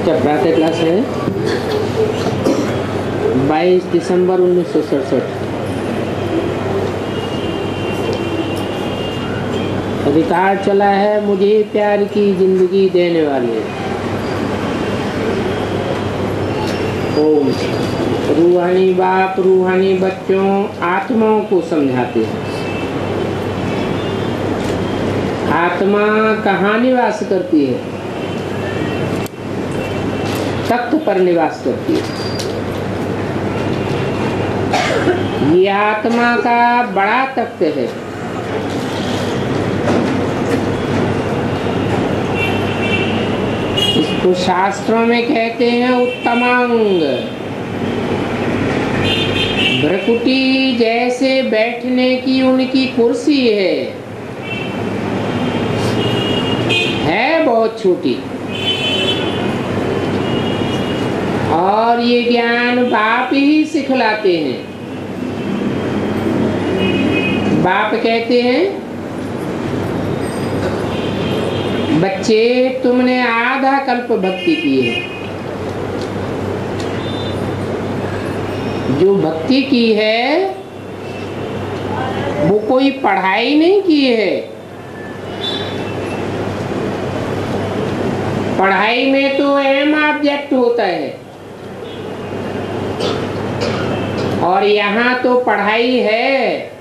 क्या प्रातः क्लास है? 22 दिसंबर 1967। अधिकार चला है मुझे प्यार की जिंदगी देने वाले। ओम। रूहानी बाप रूहानी बच्चों आत्माओं को समझाते हैं। आत्मा कहाँ निवास करती है? तख्त पर निवास करती है। ये आत्मा का बड़ा तख्त है। इसको शास्त्रों में कहते हैं उत्तमांग। भ्रकुटी जैसे बैठने की उनकी कुर्सी है बहुत छोटी। और ये ज्ञान बाप ही सिखलाते हैं। बाप कहते हैं बच्चे तुमने आधा कल्प भक्ति की है। जो भक्ति की है वो कोई पढ़ाई नहीं की है। पढ़ाई में तो एम ऑब्जेक्ट होता है और यहाँ तो पढ़ाई है।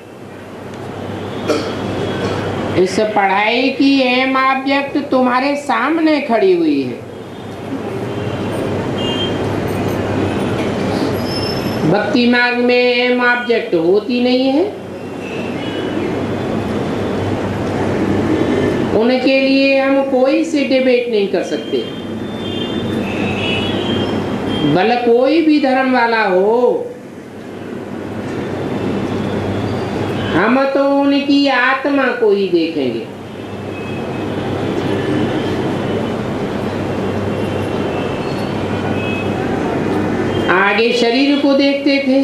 इस पढ़ाई की एम ऑब्जेक्ट तुम्हारे सामने खड़ी हुई है। भक्ति मार्ग में एम ऑब्जेक्ट होती नहीं है। उनके लिए हम कोई से डिबेट नहीं कर सकते। भले कोई भी धर्म वाला हो, हम तो उनकी आत्मा को ही देखेंगे। आगे शरीर को देखते थे,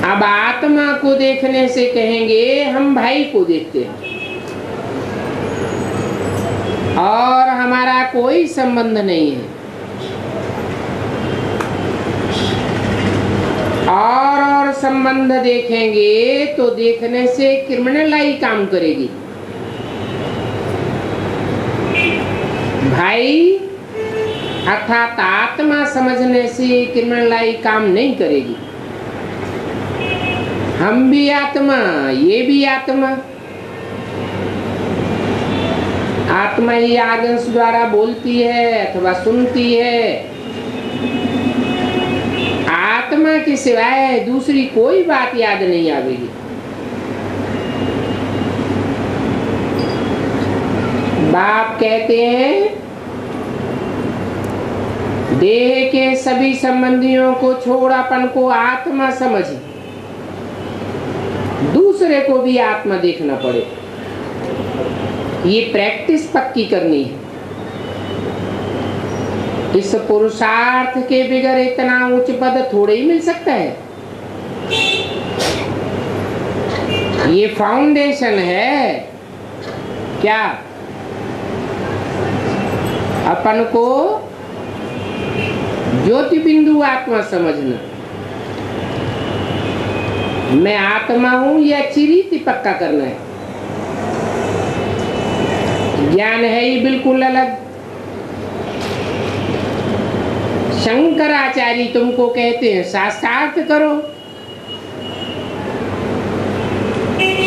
अब आत्मा को देखने से कहेंगे हम भाई को देखते हैं और हमारा कोई संबंध नहीं है। और संबंध देखेंगे तो देखने से क्रिमिनलाई काम करेगी। भाई अर्थात आत्मा समझने से क्रिमिनलाई काम नहीं करेगी। हम भी आत्मा, ये भी आत्मा। आत्मा ही आर्गन्स द्वारा बोलती है अथवा सुनती है। आत्मा के सिवाय दूसरी कोई बात याद नहीं आवेगी। बाप कहते हैं देह के सभी संबंधियों को छोड़ अपन को आत्मा समझ, दूसरे को भी आत्मा देखना पड़े। ये प्रैक्टिस पक्की करनी है। इस पुरुषार्थ के बगैर इतना उच्च पद थोड़े ही मिल सकता है। ये फाउंडेशन है क्या? अपन को ज्योति बिंदु आत्मा समझना। मैं आत्मा हूं ये अच्छी रीति पक्का करना है। ज्ञान है ही बिल्कुल अलग। शंकराचार्य तुमको कहते हैं शास्त्रार्थ करो।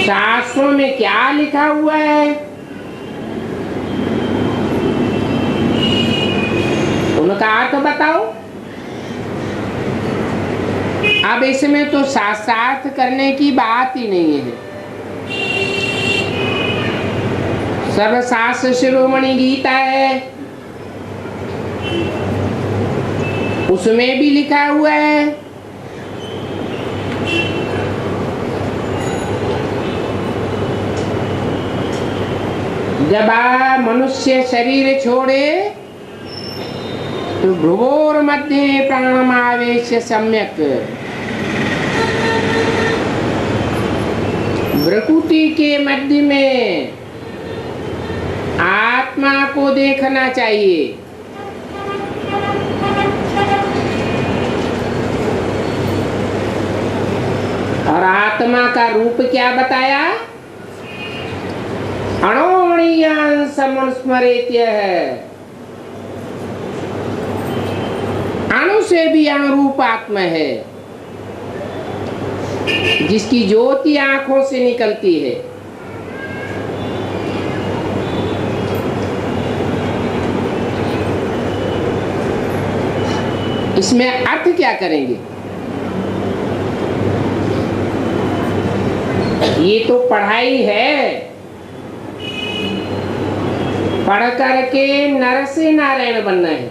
शास्त्रों में क्या लिखा हुआ है? उनका अर्थ बताओ। अब इसमें तो शास्त्रार्थ करने की बात ही नहीं है। सर्वशास्त्र शिरोमणि गीता है, उसमें भी लिखा हुआ है जब मनुष्य शरीर छोड़े तो भ्रुवोर मध्य प्राणमावेश सम्यक। भ्रुकुटी के मध्य में आत्मा को देखना चाहिए। और आत्मा का रूप क्या बताया? अणोमणीयान् समनुस्मरेत्य है। अणु से भी अणुरूप आत्मा है, जिसकी ज्योति आंखों से निकलती है। इसमें अर्थ क्या करेंगे? ये तो पढ़ाई है, पढ़ करके नर से नारायण बनना है,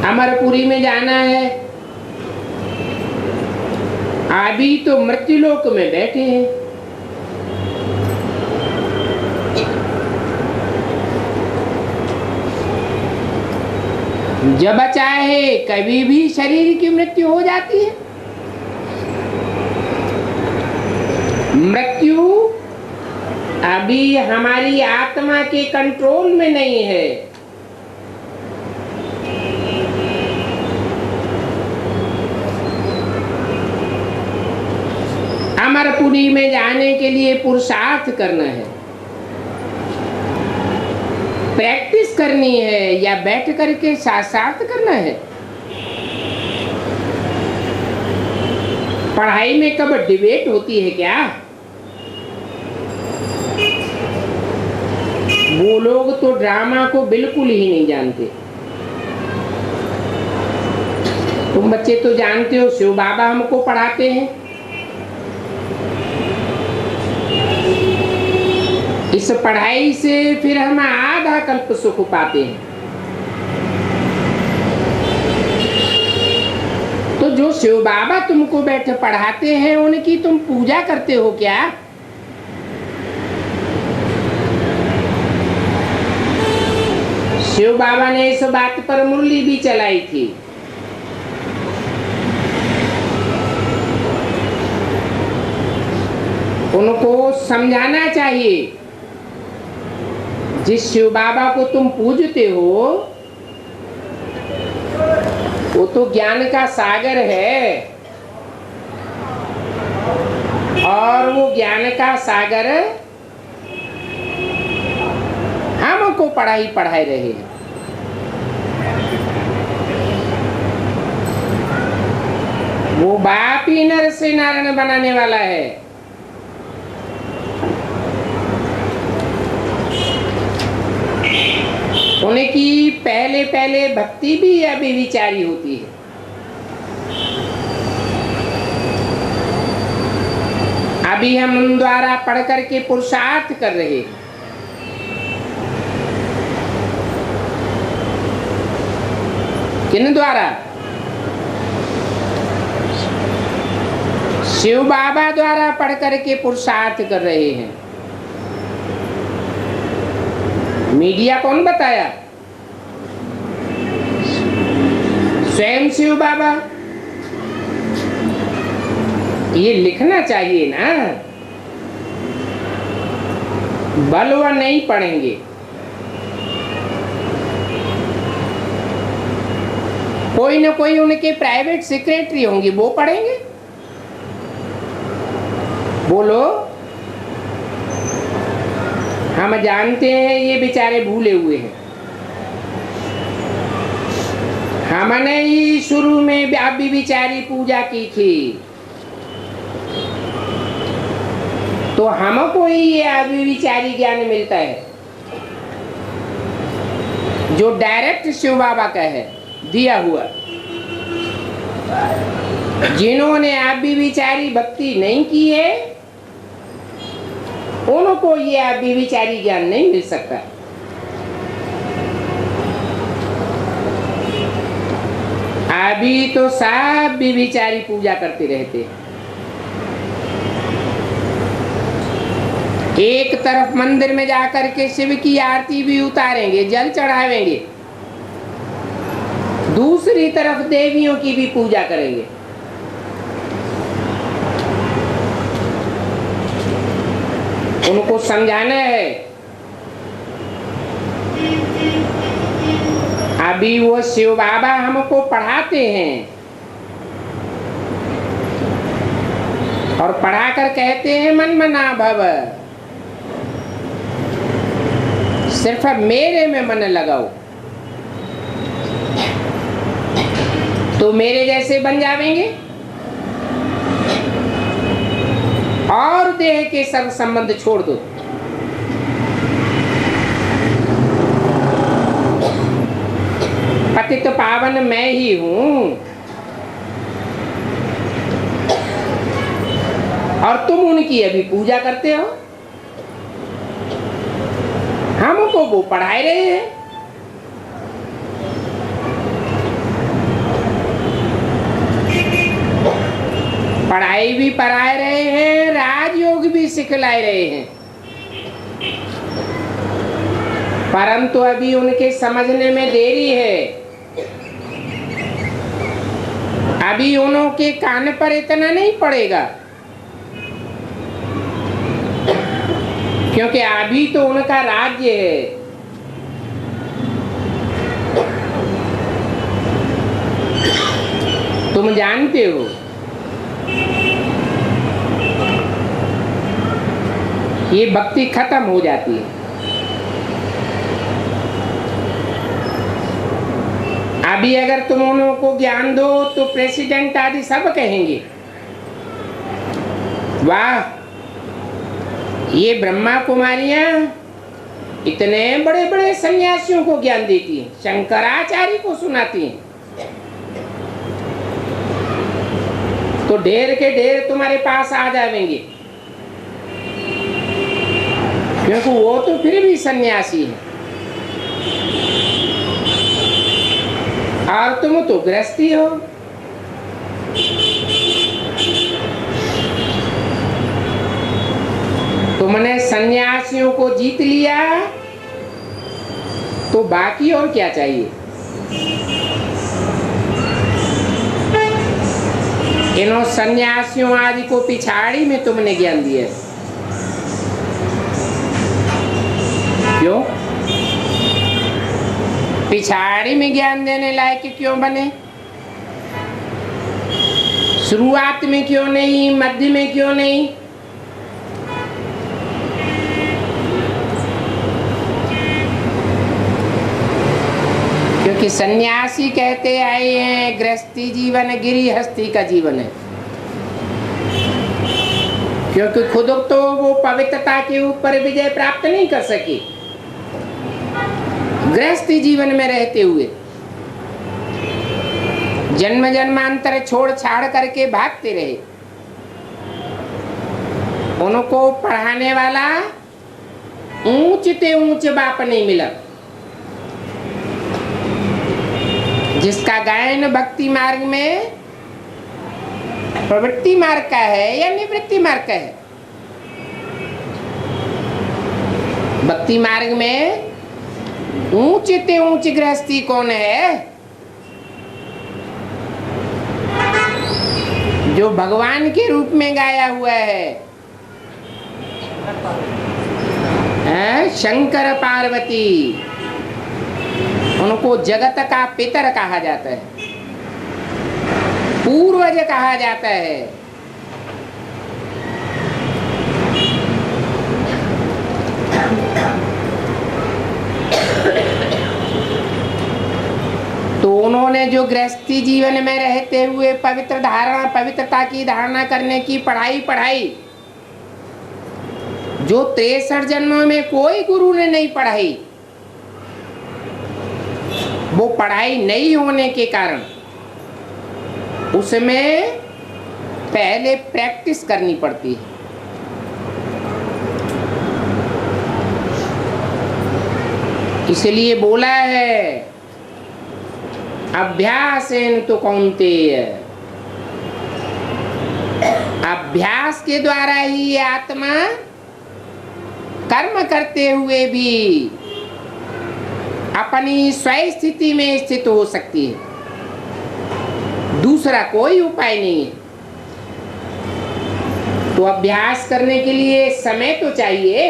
अमरपुरी में जाना है। अभी तो मृत्युलोक में बैठे हैं। जब चाहे कभी भी शरीर की मृत्यु हो जाती है। मृत्यु अभी हमारी आत्मा के कंट्रोल में नहीं है। अमरपुरी में जाने के लिए पुरुषार्थ करना है, प्रैक्टिस करनी है, या बैठ करके शास्त्रार्थ करना है। पढ़ाई में कब डिबेट होती है क्या? वो लोग तो ड्रामा को बिल्कुल ही नहीं जानते। तुम बच्चे तो जानते हो, शिव बाबा हमको पढ़ाते हैं। इस पढ़ाई से फिर हम आधा कल्प सुख पाते हैं। तो जो शिव बाबा तुमको बैठे पढ़ाते हैं, उनकी तुम पूजा करते हो क्या? शिव बाबा ने इस बात पर मुरली भी चलाई थी। उनको समझाना चाहिए, जिस शिव बाबा को तुम पूजते हो वो तो ज्ञान का सागर है, और वो ज्ञान का सागर हमको पढ़ाई रहे हैं। वो बाप ही नर से नारायण बनाने वाला है। उनकी पहले पहले भक्ति भी अभी विचारी होती है। अभी हम उन द्वारा पढ़ करके पुरुषार्थ कर रहे हैं। किन द्वारा? शिव बाबा द्वारा पढ़ करके पुरुषार्थ कर रहे हैं। मीडिया कौन बताया? स्वयं शिव बाबा। ये लिखना चाहिए ना, बलवा नहीं पढ़ेंगे। कोई ना कोई उनके प्राइवेट सेक्रेटरी होंगे, वो पढ़ेंगे। बोलो, हम जानते हैं ये बेचारे भूले हुए हैं। हमने ही शुरू में अभी बिचारी पूजा की थी, तो हमको ही ये अभी विचारी ज्ञान मिलता है, जो डायरेक्ट शिव बाबा का है दिया हुआ। जिन्होंने अभी विचारी भक्ति नहीं की है, उनको ये अभी विचारी ज्ञान नहीं मिल सकता। अभी तो सब भी विचारी पूजा करते रहते। एक तरफ मंदिर में जाकर के शिव की आरती भी उतारेंगे, जल चढ़ावेंगे, दूसरी तरफ देवियों की भी पूजा करेंगे। उनको समझाना है अभी वो शिव बाबा हमको पढ़ाते हैं और पढ़ाकर कहते हैं मन मना भव, सिर्फ मेरे में मन लगाओ तो मेरे जैसे बन जावेंगे और देह के सब संबंध छोड़ दो। पतित पावन मैं ही हूं और तुम उनकी अभी पूजा करते हो। हमको वो पढ़ाए रहे हैं। पढ़ाई भी पढ़ाए रहे हैं, राजयोग भी सिखलाए रहे हैं, परंतु अभी उनके समझने में देरी है। अभी उनके कान पर इतना नहीं पड़ेगा, क्योंकि अभी तो उनका राज्य है। तुम जानते हो ये भक्ति खत्म हो जाती है। अभी अगर तुम उनको ज्ञान दो तो प्रेसिडेंट आदि सब कहेंगे वाह, ये ब्रह्मा कुमारियां इतने बड़े बड़े सन्यासियों को ज्ञान देती हैं, शंकराचार्य को सुनाती हैं। तो ढेर के ढेर तुम्हारे पास आ जाएंगे, क्योंकि वो तो फिर भी सन्यासी है और तुम तो गृहस्थी हो। तुमने सन्यासियों को जीत लिया तो बाकी और क्या चाहिए। इन सन्यासियों आदि को पिछाड़ी में तुमने ज्ञान दिया। क्यों पिछाड़ी में ज्ञान देने लायक क्यों बने? शुरुआत में क्यों नहीं, मध्य में क्यों नहीं? क्योंकि सन्यासी कहते आए हैं गृहस्थी जीवन गिरिहस्थी का जीवन है। क्योंकि खुद तो वो पवित्रता के ऊपर विजय प्राप्त नहीं कर सके गृहस्थी जीवन में रहते हुए, जन्म जन्मांतर छोड़ छाड़ करके भागते रहे। उनको पढ़ाने वाला ऊंचते ऊंच बाप नहीं मिला, जिसका गायन भक्ति मार्ग में प्रवृत्ति मार्ग का है या निवृत्ति मार्ग का है। भक्ति मार्ग में ऊंचते ऊंच गृहस्थी कौन है? जो भगवान के रूप में गाया हुआ है, शंकर पार्वती। उनको जगत का पितर कहा जाता है, पूर्वज कहा जाता है। तो उन्होंने जो गृहस्थी जीवन में रहते हुए पवित्रता की धारणा करने की पढ़ाई, जो 63 जन्मों में कोई गुरु ने नहीं पढ़ाई, वो पढ़ाई नहीं होने के कारण उसमें पहले प्रैक्टिस करनी पड़ती है। इसलिए बोला है अभ्यासेन तो कौन्तेय, अभ्यास के द्वारा ही ये आत्मा कर्म करते हुए भी अपनी स्वयं स्थिति में स्थित हो सकती है। दूसरा कोई उपाय नहीं है। तो अभ्यास करने के लिए समय तो चाहिए।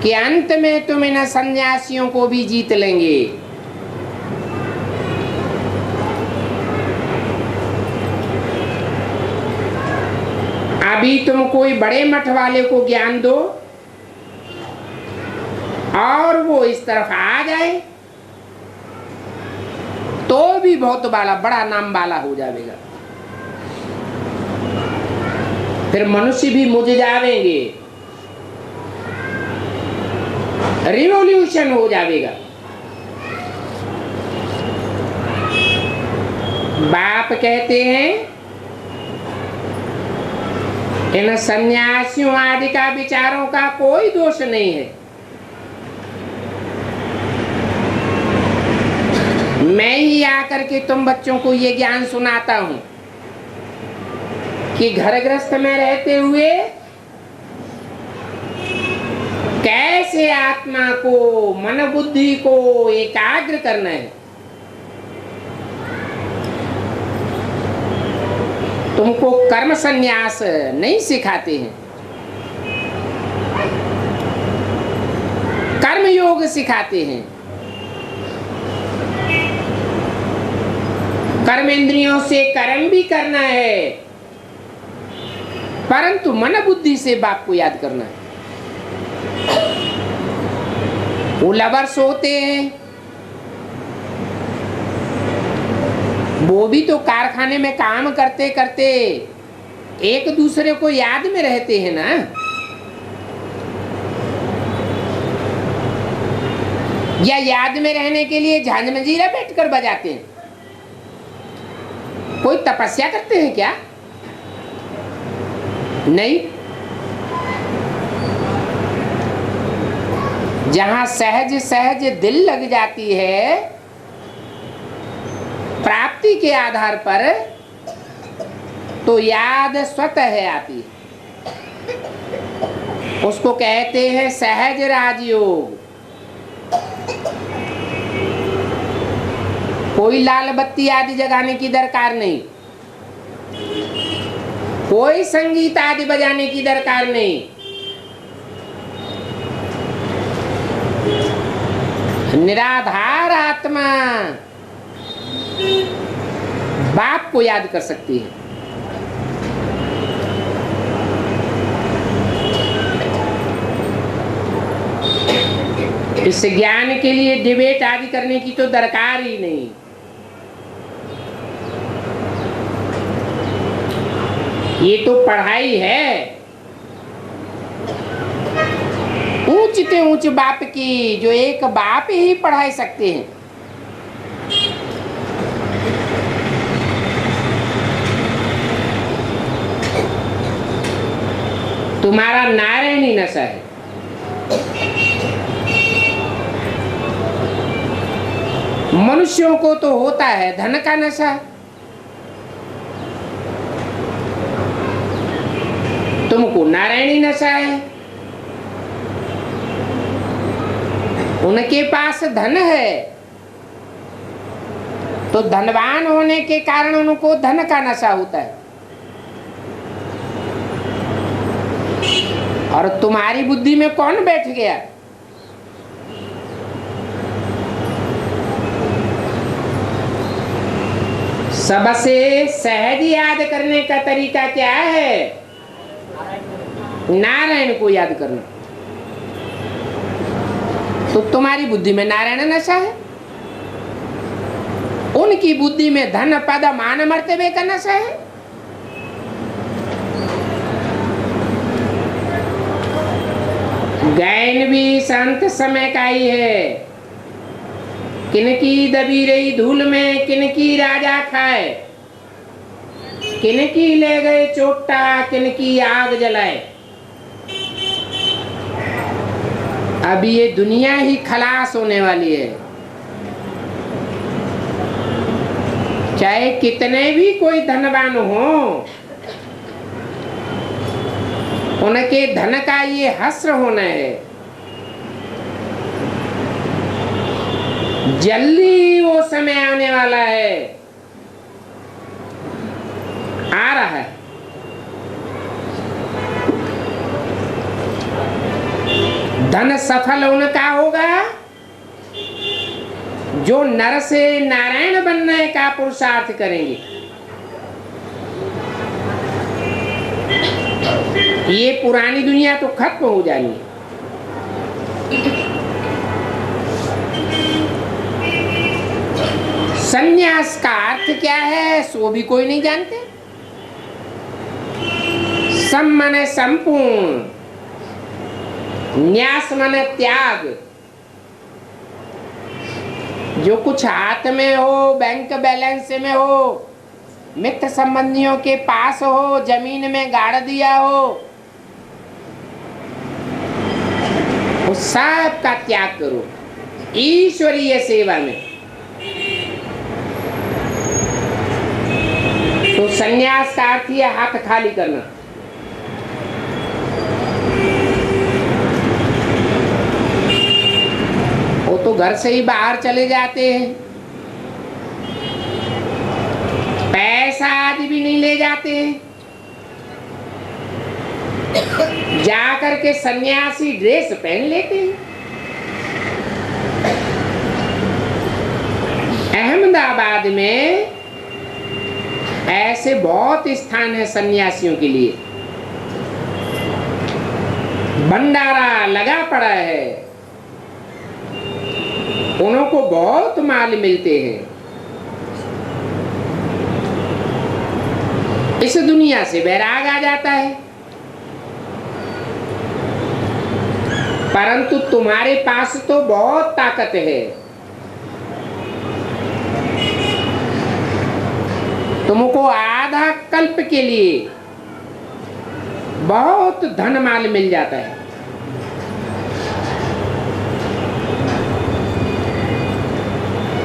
कि अंत में तुम इन सन्यासियों को भी जीत लेंगे। अभी तुम कोई बड़े मठ वाले को ज्ञान दो और वो इस तरफ आ जाए तो भी बहुत बड़ा नाम वाला हो जाएगा। फिर मनुष्य भी मुझ जावेंगे, रिवॉल्यूशन हो जाएगा। बाप कहते हैं इन सन्यासियों आदि का विचारों का कोई दोष नहीं है। मैं ही आकर के तुम बच्चों को ये ज्ञान सुनाता हूं कि घर गृहस्थ में रहते हुए कैसे आत्मा को, मन बुद्धि को एकाग्र करना है। तुमको कर्म संन्यास नहीं सिखाते हैं, कर्म योग सिखाते हैं। कर्म इंद्रियों से कर्म भी करना है, परंतु मन बुद्धि से बाप को याद करना है। वो लवर्स होते हैं, वो भी तो कारखाने में काम करते करते एक दूसरे को याद में रहते हैं ना। या याद में रहने के लिए झांझ मंजीरा बैठकर बजाते हैं। कोई तपस्या करते हैं क्या? नहीं। जहां सहज सहज दिल लग जाती है प्राप्ति के आधार पर, तो याद स्वतः है आती है। उसको कहते हैं सहज राजयोग। कोई लाल बत्ती आदि जगाने की दरकार नहीं, कोई संगीत आदि बजाने की दरकार नहीं। निराधार आत्मा बाप को याद कर सकती है। इस ज्ञान के लिए डिबेट आदि करने की तो दरकार ही नहीं। ये तो पढ़ाई है ऊंच से ऊंच बाप की, जो एक बाप ही पढ़ाई सकते हैं। तुम्हारा नारायणी नशा है। मनुष्यों को तो होता है धन का नशा, तुमको नारायणी नशा है। उनके पास धन है तो धनवान होने के कारण उनको धन का नशा होता है, और तुम्हारी बुद्धि में कौन बैठ गया? सबसे सहज याद करने का तरीका क्या है? नारायण को याद करना। तो तुम्हारी बुद्धि में नारायण नशा है, उनकी बुद्धि में धन पद मान मर्तबे का नशा है। गैन भी संत समय का ही है। किनकी दबी रही धूल में किनकी राजा खाए, किनकी ले गए चोटा किनकी आग जलाए। अब ये दुनिया ही खलास होने वाली है। चाहे कितने भी कोई धनवान हो, उनके धन का ये हस्र होना है। जल्दी वो समय आने वाला है, आ रहा है। धन सफल उनका होगा जो नर से नारायण बनने का पुरुषार्थ करेंगे। ये पुरानी दुनिया तो खत्म हो जानी है। संन्यास का अर्थ क्या है सो भी कोई नहीं जानते। सम माने संपूर्ण, न्यास माने त्याग। जो कुछ हाथ में हो, बैंक बैलेंस में हो, मित्र संबंधियों के पास हो, जमीन में गाड़ दिया हो, उस सब का त्याग करो ईश्वरीय सेवा में। तो संन्यास का अर्थ है हाथ खाली करना। वो तो घर से ही बाहर चले जाते हैं, पैसा आदि भी नहीं ले जाते हैं, जा करके सन्यासी ड्रेस पहन लेते हैं। अहमदाबाद में ऐसे बहुत स्थान है सन्यासियों के लिए, भंडारा लगा पड़ा है, उनको बहुत माल मिलते हैं। इस दुनिया से वैराग आ जाता है। परंतु तुम्हारे पास तो बहुत ताकत है, तुमको आधा कल्प के लिए बहुत धन माल मिल जाता है।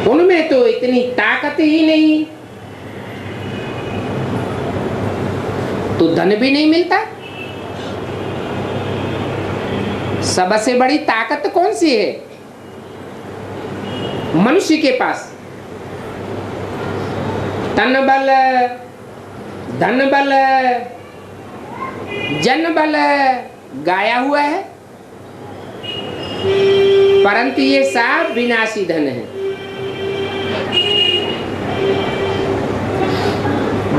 उनमें तो इतनी ताकत ही नहीं, तो धन भी नहीं मिलता। सबसे बड़ी ताकत कौन सी है मनुष्य के पास? तन बल, धन बल, जन बल गाया हुआ है, परंतु ये सब विनाशी धन है।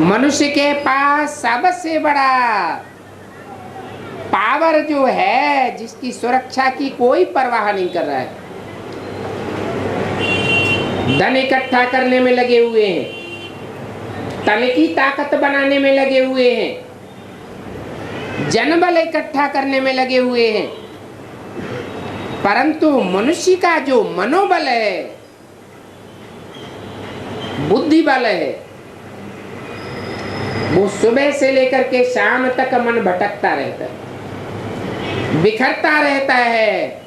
मनुष्य के पास सबसे बड़ा पावर जो है, जिसकी सुरक्षा की कोई परवाह नहीं कर रहा है, धन इकट्ठा करने में लगे हुए हैं, तन की ताकत बनाने में लगे हुए हैं, जनबल इकट्ठा करने में लगे हुए हैं। परंतु मनुष्य का जो मनोबल है, बुद्धि बल है, वो सुबह से लेकर के शाम तक मन भटकता रहता है, बिखरता रहता है,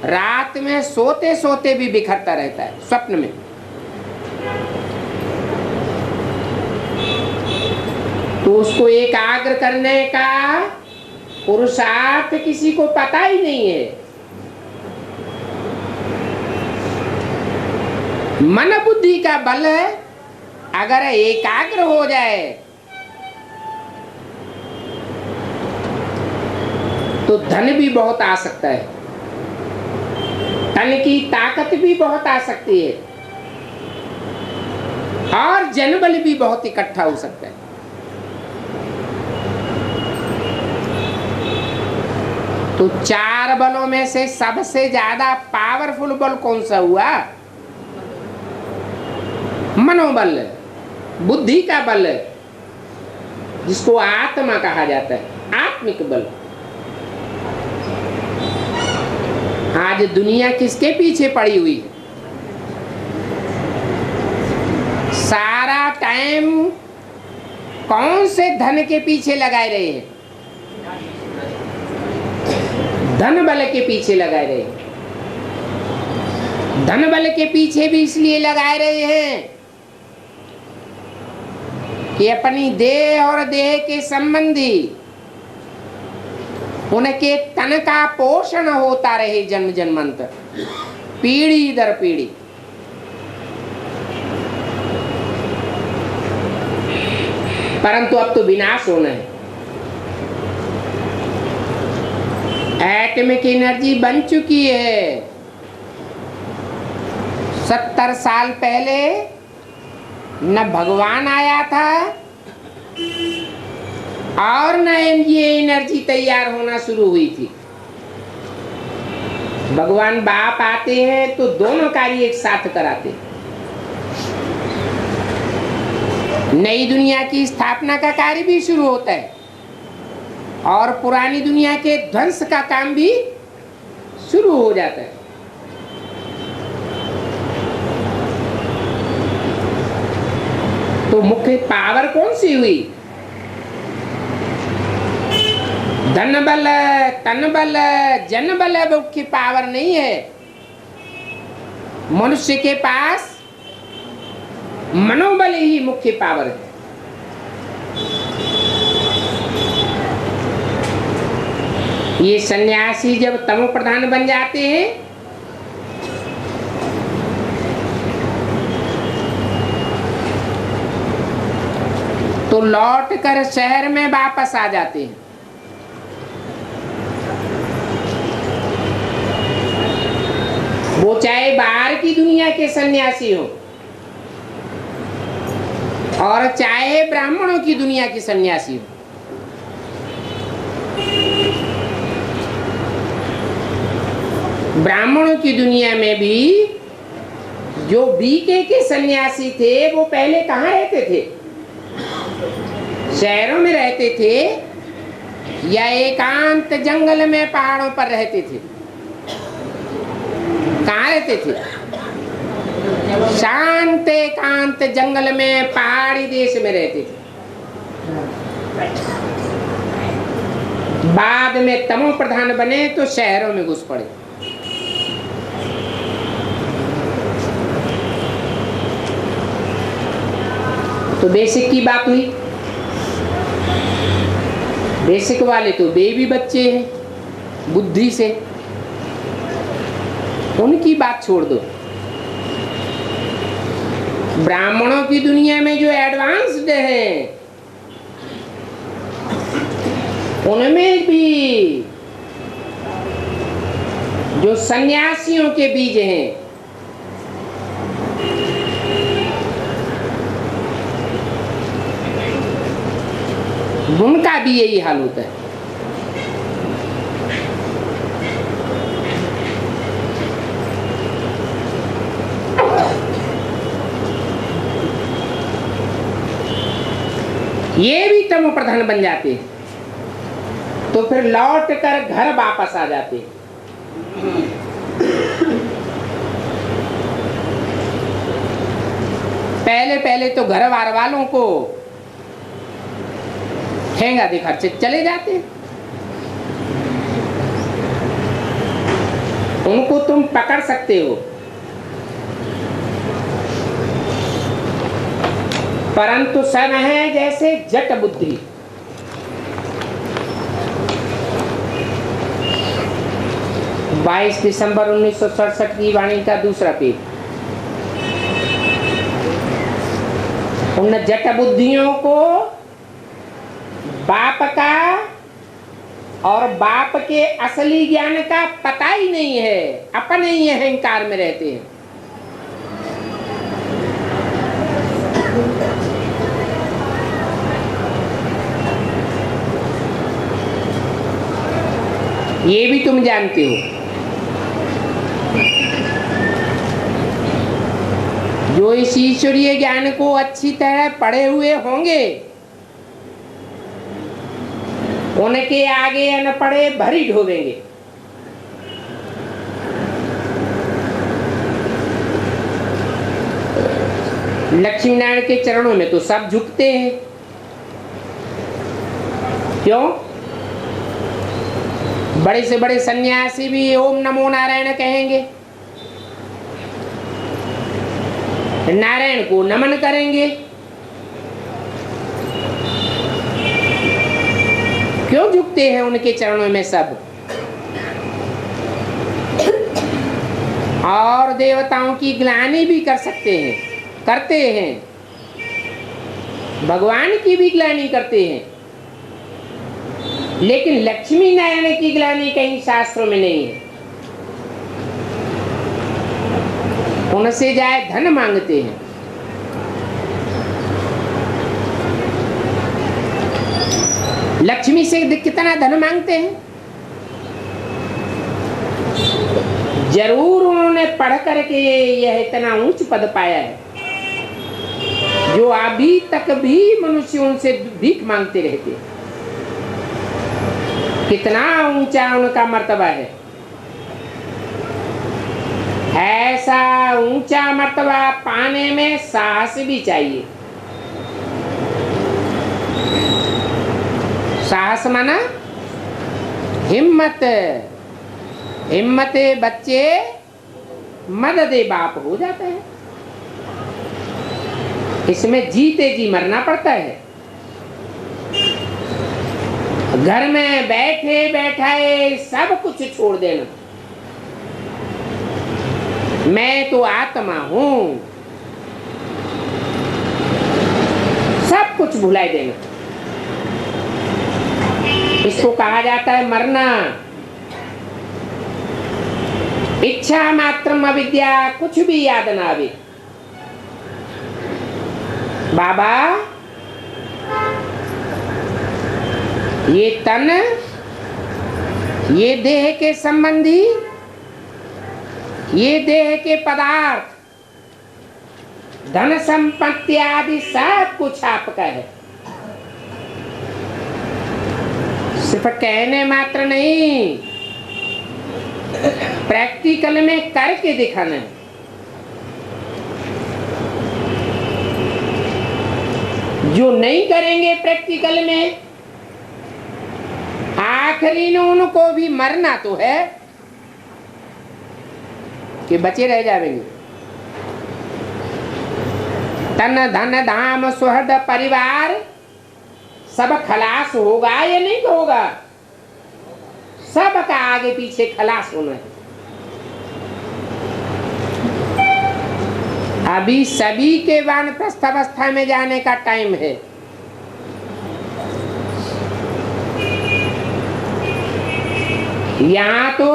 रात में सोते सोते भी बिखरता रहता है, स्वप्न में। तो उसको एकाग्र करने का पुरुषार्थ किसी को पता ही नहीं है। मन बुद्धि का बल है, अगर एकाग्र हो जाए तो धन भी बहुत आ सकता है, तन की ताकत भी बहुत आ सकती है, और जनबल भी बहुत इकट्ठा हो सकता है। तो चार बलों में से सबसे ज्यादा पावरफुल बल कौन सा हुआ? मनोबल, बुद्धि का बल, जिसको आत्मा कहा जाता है, आत्मिक बल। आज दुनिया किसके पीछे पड़ी हुई है? सारा टाइम कौन से धन के पीछे लगाए रहे हैं? धन बल के पीछे लगाए रहे हैं। धन बल के पीछे भी इसलिए लगाए रहे हैं कि अपनी देह और देह के संबंधी उनके तन का पोषण होता रहे जन्म जन्मांतर, पीढ़ी दर पीढ़ी। परंतु अब तो विनाश होना है। एटॉमिक एनर्जी बन चुकी है। 70 साल पहले न भगवान आया था और न ये एनर्जी तैयार होना शुरू हुई थी। भगवान बाप आते हैं तो दोनों कार्य एक साथ कराते हैं। नई दुनिया की स्थापना का कार्य भी शुरू होता है और पुरानी दुनिया के ध्वंस का काम भी शुरू हो जाता है। तो मुख्य पावर कौन सी हुई? धन बल, तन बल, जन बल मुख्य पावर नहीं है। मनुष्य के पास मनोबल ही मुख्य पावर है। ये सन्यासी जब तमो प्रधान बन जाते हैं तो लौट कर शहर में वापस आ जाते हैं। वो चाहे बाहर की दुनिया के सन्यासी हो और चाहे ब्राह्मणों की दुनिया की सन्यासी हो। ब्राह्मणों की दुनिया में भी जो बीके के सन्यासी थे वो पहले कहाँ रहते थे? शहरों में रहते थे या एकांत जंगल में पहाड़ों पर रहते थे? कहाँ रहते थे? शांत एकांत जंगल में पहाड़ी देश में रहते थे। बाद में तमो प्रधान बने तो शहरों में घुस पड़े। तो बेसिक की बात हुई। बेसिक वाले तो बेबी बच्चे हैं बुद्धि से, उनकी बात छोड़ दो। ब्राह्मणों की दुनिया में जो एडवांस्ड हैं उनमें भी जो सन्यासियों के बीज हैं उनका भी यही हाल होता है। ये भी तमो प्रधान बन जाते हैं तो फिर लौट कर घर वापस आ जाते हैं। पहले पहले तो घर वालों को ठेंगा दिखा चले जाते हैं। उनको तुम पकड़ सकते हो परंतु सब है जैसे जट बुद्धि। बाईस दिसंबर 1967 की वाणी का दूसरा पेज। उन जट बुद्धियों को बाप का और बाप के असली ज्ञान का पता ही नहीं है, अपने ही अहंकार में रहते हैं। ये भी तुम जानते हो। जो इस ईश्वरीय ज्ञान को अच्छी तरह पढ़े हुए होंगे उनके आगे अनपढ़े भरी ढोवेंगे। लक्ष्मी नारायण के चरणों में तो सब झुकते हैं। क्यों? बड़े से बड़े सन्यासी भी ओम नमो नारायण कहेंगे, नारायण को नमन करेंगे। क्यों झुकते हैं उनके चरणों में सब? और देवताओं की ग्लानि भी कर सकते हैं, करते हैं, भगवान की भी ग्लानि करते हैं। लेकिन लक्ष्मी नारायण की ग्लानि कहीं शास्त्रों में नहीं है। उनसे जाए धन मांगते हैं। लक्ष्मी से कितना धन मांगते हैं? जरूर उन्होंने पढ़ करके यह इतना ऊंच पद पाया है जो अभी तक भी मनुष्य उनसे भीख मांगते रहते हैं। कितना ऊंचा उनका मर्तबा है। ऐसा ऊंचा मर्तबा पाने में साहस भी चाहिए। साहस माना हिम्मत। हिम्मते बच्चे मददे बाप हो जाता है। इसमें जीते जी मरना पड़ता है। घर में बैठे बैठाए सब कुछ छोड़ देना। मैं तो आत्मा हूं, सब कुछ भुला देना। इसको कहा जाता है मरना। इच्छा मात्रम अविद्या, कुछ भी याद ना आवे। बाबा ये तन, ये देह के संबंधी, ये देह के पदार्थ, धन संपत्ति आदि सब कुछ आपका है। सिर्फ कहने मात्र नहीं, प्रैक्टिकल में करके दिखाना है। जो नहीं करेंगे प्रैक्टिकल में, आखिरी में उनको भी मरना तो है कि बचे रह जाएंगे। तन धन धाम सुहृद परिवार सब खलास होगा या नहीं होगा? सब का आगे पीछे खलास होना है। अभी सभी के वानप्रस्थ अवस्था में जाने का टाइम है। यहाँ तो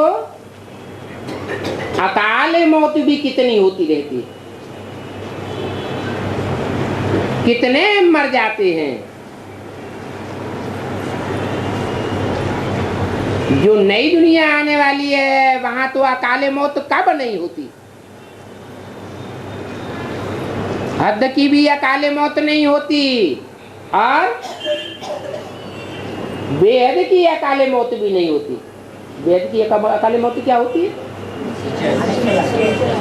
अकाल मौत भी कितनी होती रहती है, कितने मर जाते हैं। जो नई दुनिया आने वाली है वहां तो अकाल मौत कब नहीं होती। हद की भी अकाल मौत नहीं होती और बेहद की अकाल मौत भी नहीं होती। बेहद की अकाल मौत क्या होती है?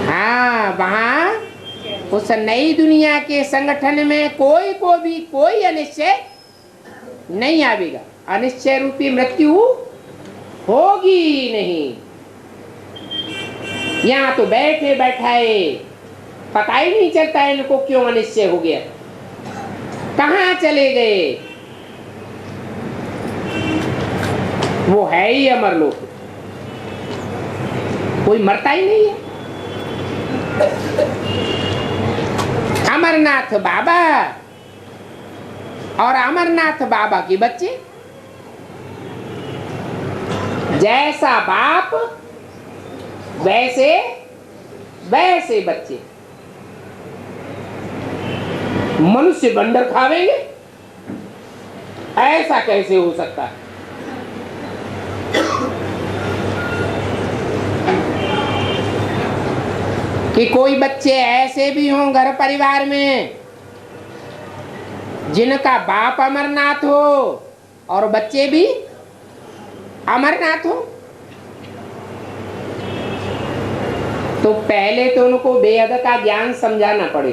हाँ, वहां उस नई दुनिया के संगठन में कोई को भी कोई अनिश्चय नहीं आवेगा। अनिश्चय रूपी मृत्यु होगी नहीं। यहाँ तो बैठे बैठाए पता ही नहीं चलता है इनको क्यों अनिश्चय हो गया, कहाँ चले गए। वो है ही अमरलोक, कोई मरता ही नहीं है। अमरनाथ बाबा और अमरनाथ बाबा के बच्चे, जैसा बाप वैसे वैसे बच्चे। मनुष्य बंदर खावेंगे, ऐसा कैसे हो सकता है? कि कोई बच्चे ऐसे भी हों घर परिवार में जिनका बाप अमरनाथ हो और बच्चे भी अमरनाथ हो, तो पहले तो उनको बेहद का ज्ञान समझाना पड़े।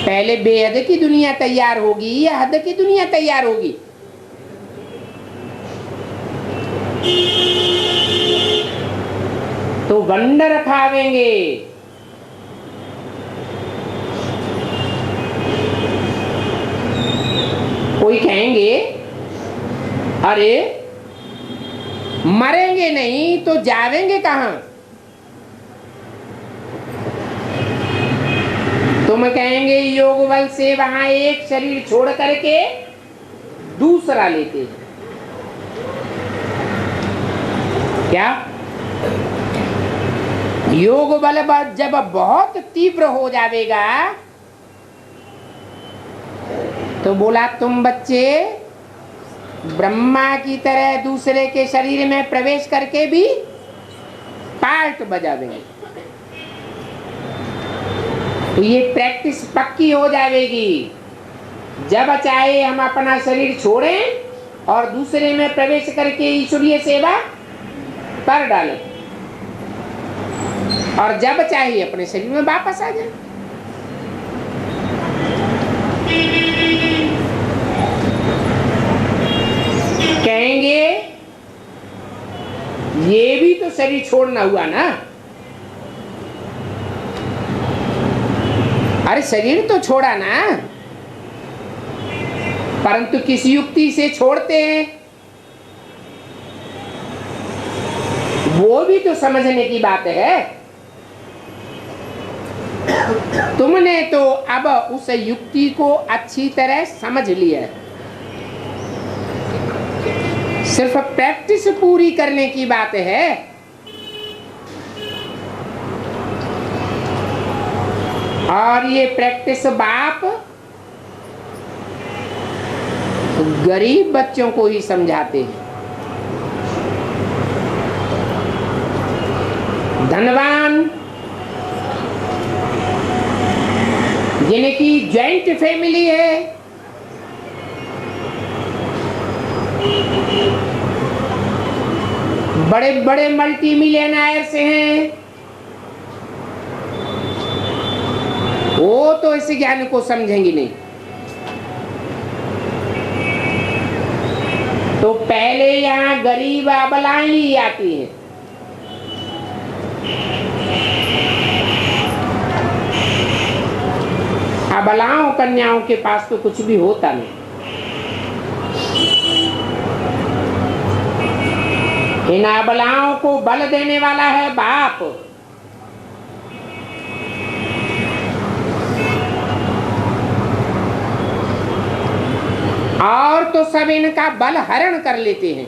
पहले बेहद की दुनिया तैयार होगी या हद की दुनिया तैयार होगी? तो बंदर खावेंगे। कोई कहेंगे अरे मरेंगे नहीं तो जावेंगे कहां? तुम कहेंगे योग बल से वहां एक शरीर छोड़ करके दूसरा लेते हैं। क्या योग बल जब बहुत तीव्र हो जाएगा तो बोला तुम बच्चे ब्रह्मा की तरह दूसरे के शरीर में प्रवेश करके भी पार्ट बजावेंगे। तो ये प्रैक्टिस पक्की हो जाएगी। जब चाहे हम अपना शरीर छोड़ें और दूसरे में प्रवेश करके ईश्वरीय सेवा कर डालें और जब चाहे अपने शरीर में वापस आ जाए। कहेंगे ये भी तो शरीर छोड़ना हुआ ना। अरे शरीर तो छोड़ा ना, परंतु किस युक्ति से छोड़ते हैं वो भी तो समझने की बात है। तुमने तो अब उस युक्ति को अच्छी तरह समझ लिया है, सिर्फ प्रैक्टिस पूरी करने की बात है। और ये प्रैक्टिस बाप गरीब बच्चों को ही समझाते हैं। धनवान जिनकी जॉइंट फैमिली है, बड़े बड़े मल्टी मिलियनर्स हैं, वो तो इस ज्ञान को समझेंगे नहीं। तो पहले यहाँ गरीब अबलाएं ही आती हैं। अबलाओं कन्याओं के पास तो कुछ भी होता नहीं। इन अबलाओं को बल देने वाला है बाप। और तो सब इनका बल हरण कर लेते हैं,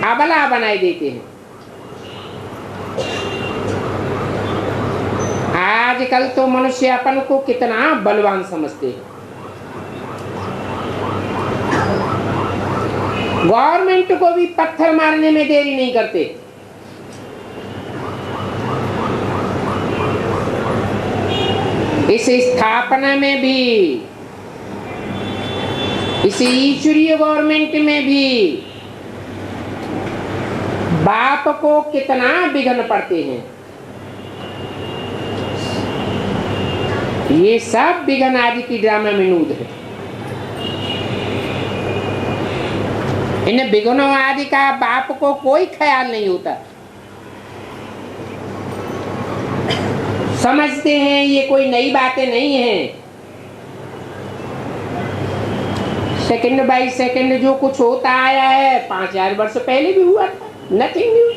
अबला बनाए देते हैं। आजकल तो मनुष्य अपन को कितना बलवान समझते हैं। गवर्नमेंट को भी पत्थर मारने में देरी नहीं करते। इस स्थापना में भी, इस ईश्वरीय गवर्नमेंट में भी बाप को कितना विघ्न पड़ते हैं। ये सब विघ्न आदि की ड्रामा में नूद है। इन विघ्नों आदि का बाप को कोई ख्याल नहीं होता। समझते हैं ये कोई नई बातें नहीं है। सेकंड बाय सेकंड जो कुछ होता आया है 5000 वर्ष पहले भी हुआ था, नथिंग न्यू।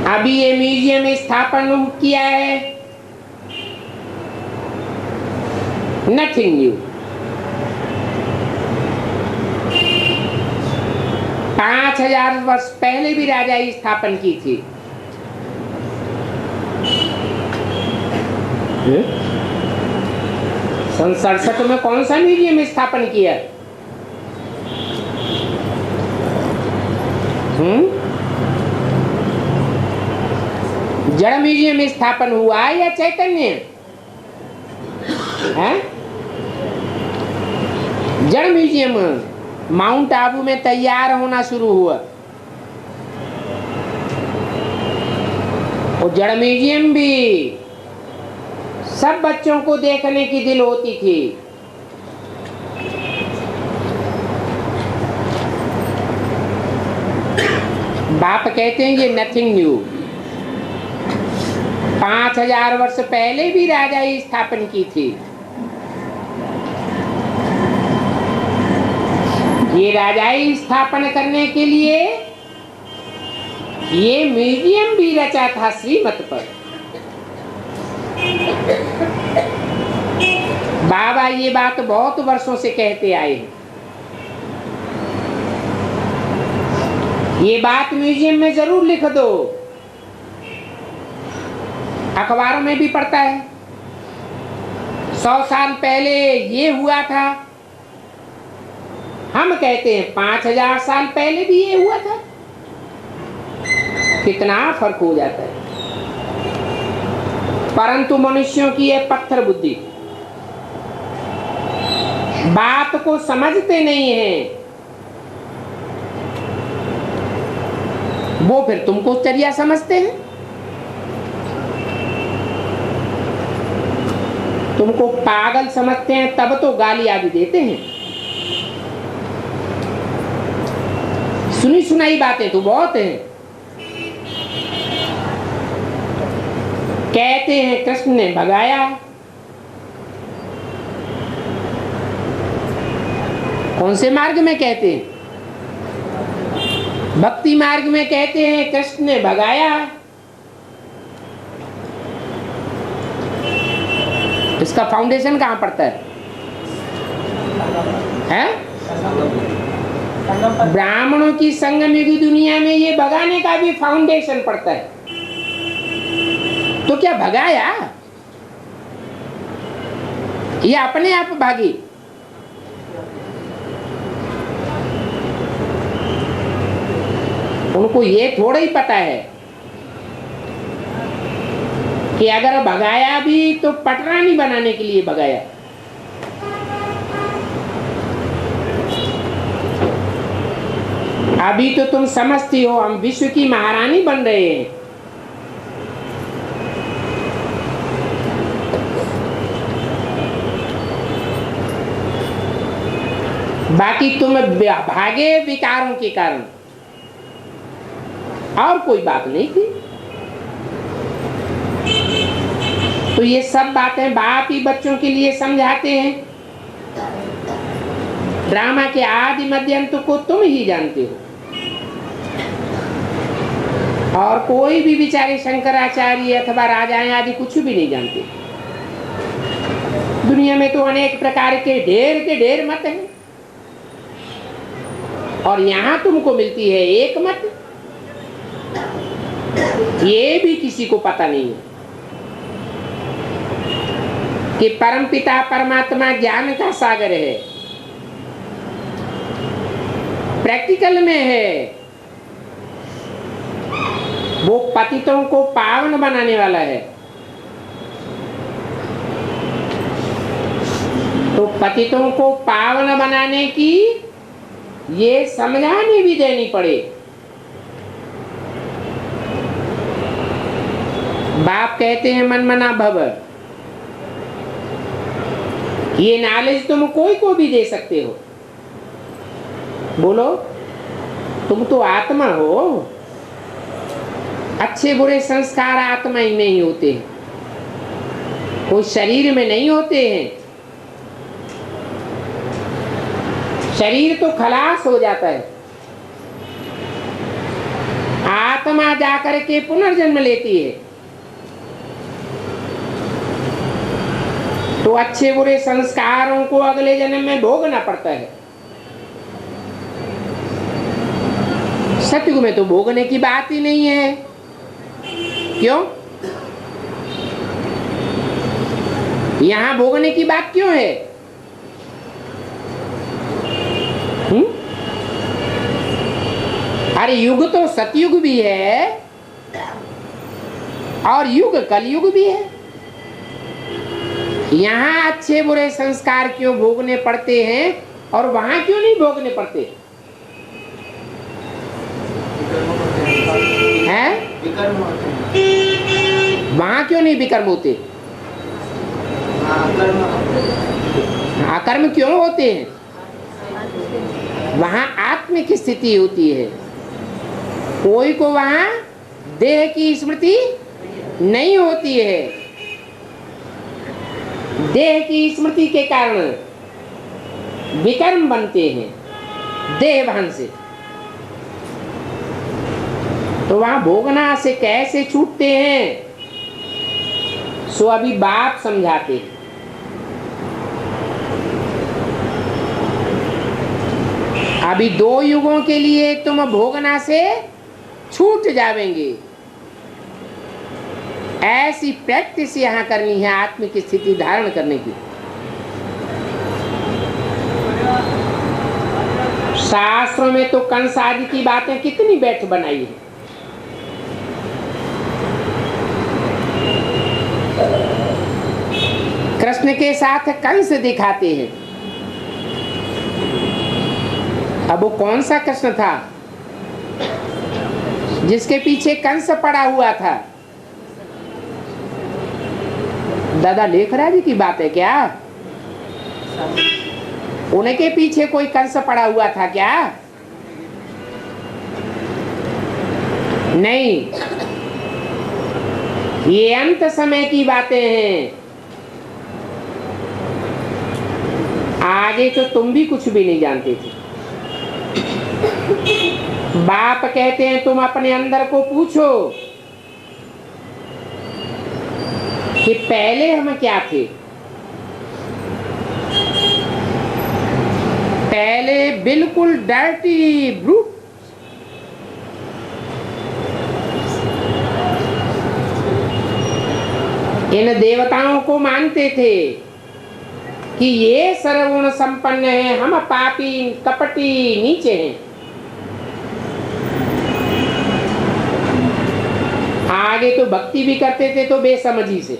अभी ये म्यूजियम स्थापन किया है, नथिंग न्यू। 5000 वर्ष पहले भी राजा स्थापन की थी। सन 67 में कौन सा म्यूजियम स्थापन किया? जड़ म्यूजियम स्थापन हुआ या चैतन्य? जड़ म्यूजियम माउंट आबू में तैयार होना शुरू हुआ। और जड़ म्यूजियम भी सब बच्चों को देखने की दिल होती थी। बाप कहते हैं ये नथिंग न्यू। 5000 वर्ष पहले भी राजा ही स्थापन की थी। ये राजाई स्थापन करने के लिए ये म्यूजियम भी रचा था श्रीमत पर। बाबा ये बात बहुत वर्षों से कहते आए हैं। ये बात म्यूजियम में जरूर लिख दो, अखबारों में भी पढ़ता है। 100 साल पहले ये हुआ था, हम कहते हैं 5000 साल पहले भी ये हुआ था। कितना फर्क हो जाता है। परंतु मनुष्यों की यह पत्थर बुद्धि, बात को समझते नहीं है। वो फिर तुमको चर्या समझते हैं, तुमको पागल समझते हैं, तब तो गाली आदि देते हैं। सुनी सुनाई बातें तो बहुत हैं। कहते हैं कृष्ण ने भगाया, कौन से मार्ग में कहते हैं? भक्ति मार्ग में कहते हैं कृष्ण ने भगाया। इसका फाउंडेशन कहां पड़ता है? ब्राह्मणों की संगम युगी दुनिया में ये भगाने का भी फाउंडेशन पड़ता है। तो क्या भगाया? ये अपने आप भागी। उनको ये थोड़ा ही पता है कि अगर भगाया भी तो पटरानी बनाने के लिए भगाया। अभी तो तुम समझती हो हम विश्व की महारानी बन रहे हैं। बाकी तुम भागे विकारों के कारण, और कोई बात नहीं थी। तो ये सब बातें बाप ही बच्चों के लिए समझाते हैं। ड्रामा के आदि मध्य अंत को तुम ही जानते हो, और कोई भी बेचारे शंकराचार्य अथवा राजाएं आदि कुछ भी नहीं जानते। दुनिया में तो अनेक प्रकार के ढेर मत हैं, और यहां तुमको मिलती है एक मत। ये भी किसी को पता नहीं है कि परमपिता परमात्मा ज्ञान का सागर है, प्रैक्टिकल में है। वो पतितों को पावन बनाने वाला है। तो पतितों को पावन बनाने की ये समझानी भी देनी पड़े। बाप कहते हैं मन मना भव। ये नॉलेज तुम कोई को भी दे सकते हो। बोलो, तुम तो आत्मा हो। अच्छे बुरे संस्कार आत्मा ही नहीं होते, कोई शरीर में नहीं होते हैं। शरीर तो खलास हो जाता है, आत्मा जाकर के पुनर्जन्म लेती है। तो अच्छे बुरे संस्कारों को अगले जन्म में भोगना पड़ता है। सतयुग में तो भोगने की बात ही नहीं है। क्यों? यहां भोगने की बात क्यों है? अरे युग तो सतयुग भी है और युग कलयुग भी है। यहाँ अच्छे बुरे संस्कार क्यों भोगने पड़ते हैं और वहां क्यों नहीं भोगने पड़ते हैं? वहां क्यों नहीं विकर्म होते? अकर्म क्यों होते हैं? वहां आत्मिक स्थिति होती है। कोई को वहां देह की स्मृति नहीं होती है। देह की स्मृति के कारण विकर्म बनते हैं देहभान से। तो वहां भोगना से कैसे छूटते हैं, सो अभी बाप समझाते हैं। अभी 2 युगों के लिए तुम भोगना से छूट जावेंगे। ऐसी प्रैक्टिस यहां करनी है आत्मिक स्थिति धारण करने की। शास्त्रों में तो कंस आदि की बातें कितनी बैठ बनाई है। कृष्ण के साथ कंस दिखाते हैं। अब वो कौन सा कृष्ण था जिसके पीछे कंस पड़ा हुआ था? दादा लेखराज की बात है क्या? उनके पीछे कोई कंस पड़ा हुआ था क्या? नहीं, ये अंत समय की बातें हैं। आगे तो तुम भी कुछ भी नहीं जानते थे। बाप कहते हैं तुम अपने अंदर को पूछो कि पहले हम क्या थे। पहले बिल्कुल डर्टी ब्रूट, इन देवताओं को मानते थे कि ये सर्वगुण संपन्न है, हम पापी कपटी नीचे हैं। आगे तो भक्ति भी करते थे तो बेसमझी से।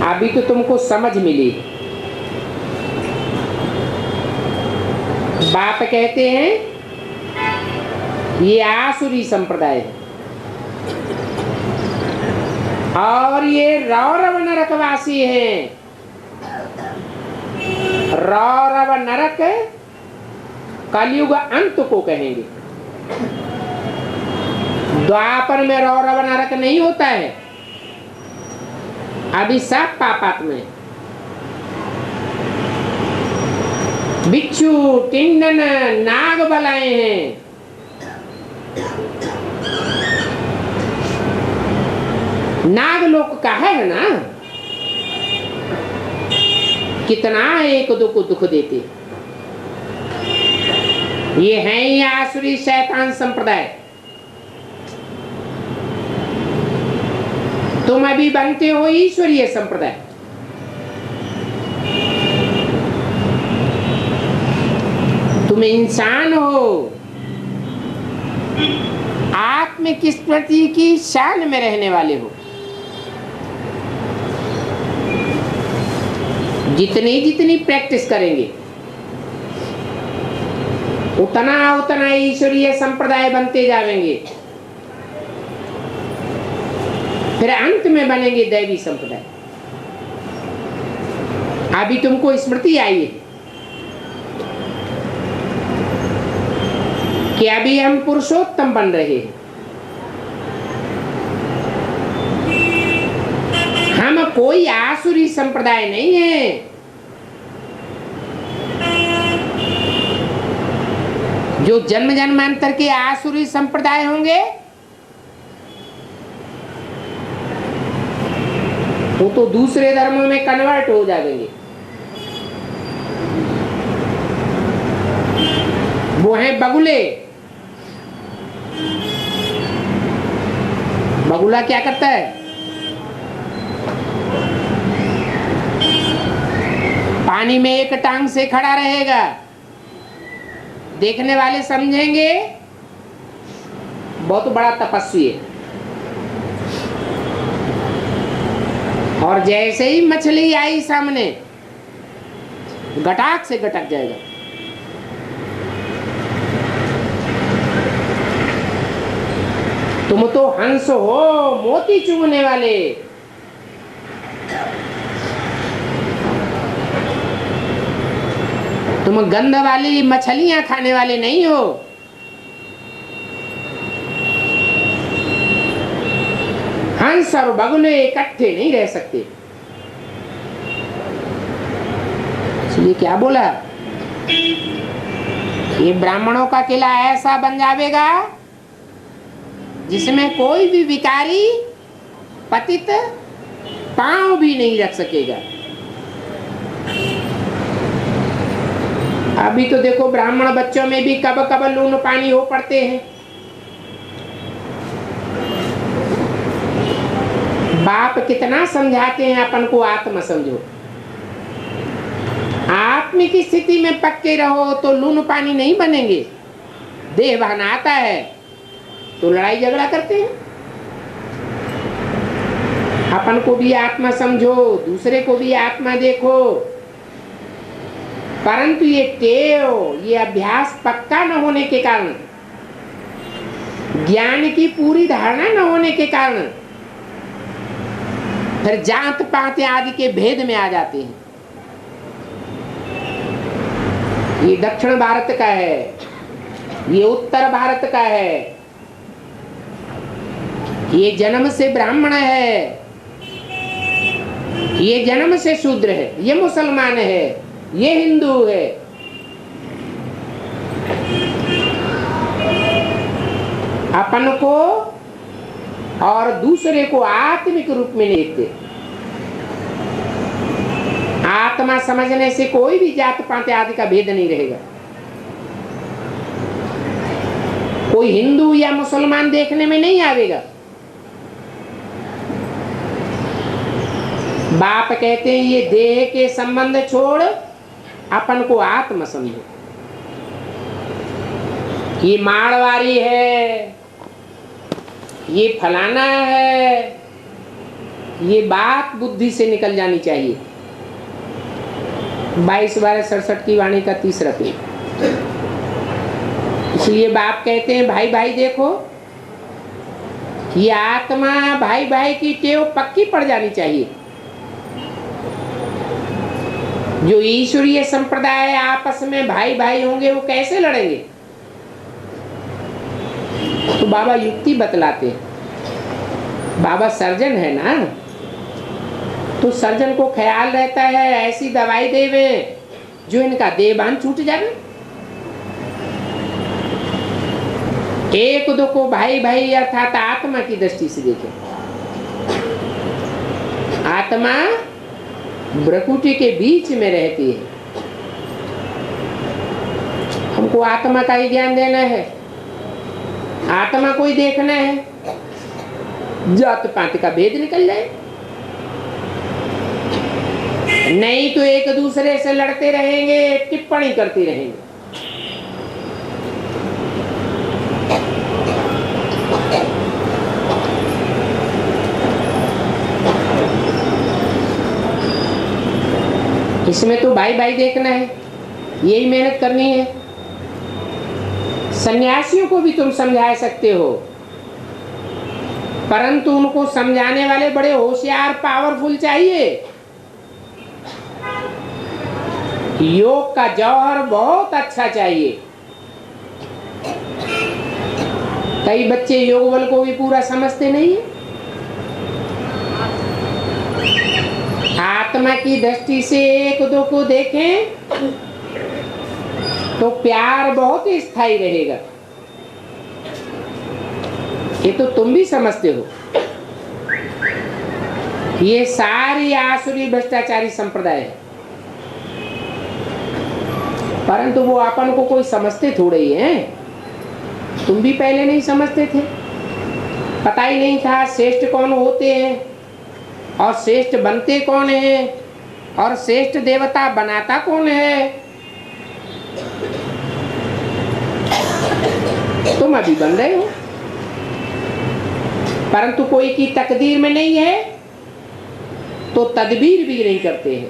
अभी तो तुमको समझ मिली। बाप कहते हैं ये आसुरी संप्रदाय है और ये रौरव नरकवासी हैं। रौरव नरक कलयुग अंत को कहेंगे। द्वापर में रौरव नरक नहीं होता है, अभी सब पापात्म है। बिच्छू टिंडन नाग बलाए हैं। नागलोक का है ना, कितना एक दो को दुख देते। ये है ही आसुरी शैतान संप्रदाय। तुम अभी बनते हो ईश्वरीय संप्रदाय। तुम इंसान हो, आत्मिक स्मृति की शान में रहने वाले हो। जितनी जितनी प्रैक्टिस करेंगे उतना उतना ईश्वरीय संप्रदाय बनते जाएंगे। फिर अंत में बनेंगे दैवी संप्रदाय। अभी तुमको स्मृति आई है कि अभी हम पुरुषोत्तम बन रहे हैं। हम कोई आसुरी संप्रदाय नहीं है। जो जन्म जन्मांतर के आसुरी संप्रदाय होंगे वो तो दूसरे धर्मों में कन्वर्ट हो जाएंगे। वो हैं बगुले। बगुला क्या करता है? पानी में एक टांग से खड़ा रहेगा। देखने वाले समझेंगे बहुत बड़ा तपस्वी है, और जैसे ही मछली आई सामने गटाक से गटक जाएगा। तुम तो हंस हो, मोती चुगने वाले। तुम गंध वाली मछलियां खाने वाले नहीं हो। हंस और बगुले इकट्ठे नहीं रह सकते। इसलिए क्या बोला ये ब्राह्मणों का किला ऐसा बन जाएगा जिसमें कोई भी विकारी पतित पांव भी नहीं रख सकेगा। अभी तो देखो ब्राह्मण बच्चों में भी कब कब लून पानी हो पड़ते हैं। बाप कितना समझाते हैं अपन को आत्म समझो, आत्म की स्थिति में पक्के रहो तो लून पानी नहीं बनेंगे। देह भान आता है तो लड़ाई झगड़ा करते हैं। अपन को भी आत्मा समझो, दूसरे को भी आत्मा देखो, परंतु ये टेव, ये अभ्यास पक्का न होने के कारण, ज्ञान की पूरी धारणा न होने के कारण फिर जात पात आदि के भेद में आ जाते हैं। ये दक्षिण भारत का है, ये उत्तर भारत का है, ये जन्म से ब्राह्मण है, ये जन्म से शूद्र है, ये मुसलमान है, ये हिंदू है। अपन को और दूसरे को आत्मिक रूप में नहीं देखते। आत्मा समझने से कोई भी जात पात आदि का भेद नहीं रहेगा। कोई हिंदू या मुसलमान देखने में नहीं आवेगा। बाप कहते हैं ये देह के संबंध छोड़ अपन को आत्म समझो। ये मारवाड़ी है, ये फलाना है, ये बात बुद्धि से निकल जानी चाहिए। 22/12/67 की वाणी का 3रा पेज। इसलिए बाप कहते हैं भाई भाई देखो, ये आत्मा भाई भाई की टेव पक्की पड़ जानी चाहिए। जो ईश्वरीय संप्रदाय आपस में भाई भाई होंगे वो कैसे लड़ेंगे? तो बाबा युक्ति बतलाते हैं। बाबा सर्जन है ना, तो सर्जन को ख्याल रहता है ऐसी दवाई देवे जो इनका देहबान छूट जाए। एक दो को भाई भाई अर्थात आत्मा की दृष्टि से देखें। आत्मा भ्रकुटी के बीच में रहती है। हमको आत्मा का ही ज्ञान देना है, आत्मा को ही देखना है, जात पात का भेद निकल जाए। नहीं तो एक दूसरे से लड़ते रहेंगे, टिप्पणी करते रहेंगे। इसमें तो भाई भाई देखना है, यही मेहनत करनी है। सन्यासियों को भी तुम समझा सकते हो, परंतु उनको समझाने वाले बड़े होशियार पावरफुल चाहिए। योग का जौहर बहुत अच्छा चाहिए। कई बच्चे योग बल को भी पूरा समझते नहीं है। आत्मा की दृष्टि से एक दो को देखें तो प्यार बहुत ही स्थायी रहेगा। ये तो तुम भी समझते हो। ये सारी आसुरी भ्रष्टाचारी संप्रदाय है, परंतु वो अपन को कोई समझते थोड़े ही हैं। तुम भी पहले नहीं समझते थे, पता ही नहीं था श्रेष्ठ कौन होते हैं और श्रेष्ठ बनते कौन है और श्रेष्ठ देवता बनाता कौन है। तुम अभी बन रहे हो, परंतु कोई की तकदीर में नहीं है तो तदबीर भी नहीं करते हैं।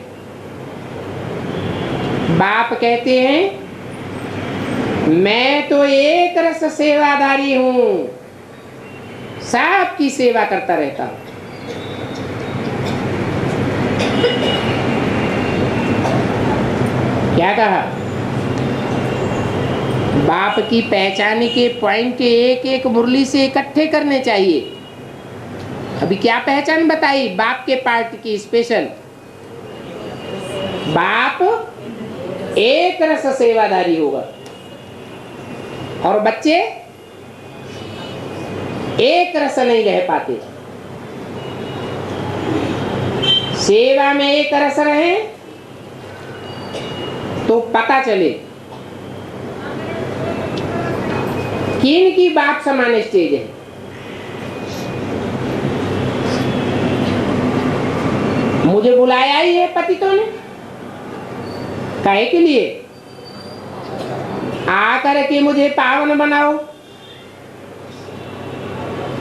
बाप कहते हैं मैं तो एक रस सेवादारी हूं, सबकी सेवा करता रहता हूं। क्या कहा? बाप की पहचान के पॉइंट एक एक मुरली से इकट्ठे करने चाहिए। अभी क्या पहचान बताई बाप के पार्ट की स्पेशल? बाप एक रस सेवादारी होगा, और बच्चे एक रस नहीं रह पाते। सेवा में एक रस रहे तो पता चले कि इनकी बात समान स्टेज है। मुझे बुलाया ही है पतितों ने, काहे के लिए? आकर के मुझे पावन बनाओ,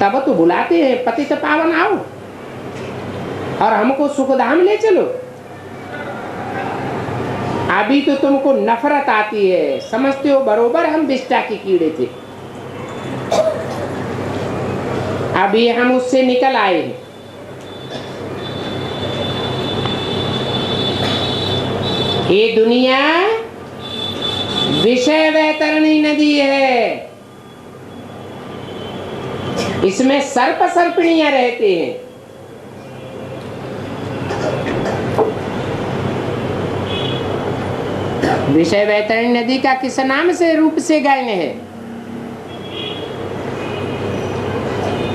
तब तो बुलाते हैं पतित पावन आओ और हमको सुखधाम ले चलो। अभी तो तुमको नफरत आती है, समझते हो बरोबर हम विष्टा के कीड़े थे, अभी हम उससे निकल आए हैं। ये दुनिया विषय वैतरणी नदी है, इसमें सर्प सर्पिणियां रहते हैं। विषय वैतरणी नदी का किस नाम से रूप से गायन है?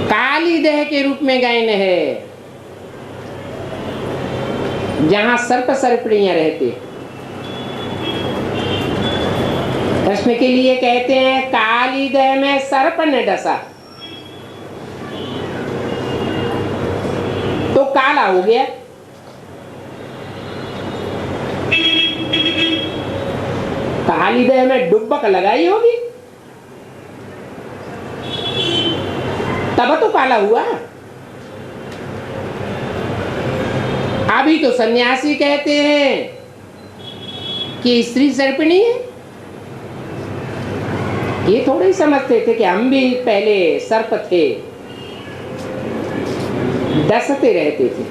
काली देह के रूप में गायन है, जहां सर्प सर्पिणियां रहते हैं। कृष्ण के लिए कहते हैं काली देह में सर्प ने डसा तो काला हो गया। काली देह में डुब्बक लगाई होगी तब तो काला हुआ। अभी तो सन्यासी कहते हैं कि स्त्री सर्पिणी है। ये थोड़े ही समझते थे कि हम भी पहले सर्प थे, डसते रहते थे।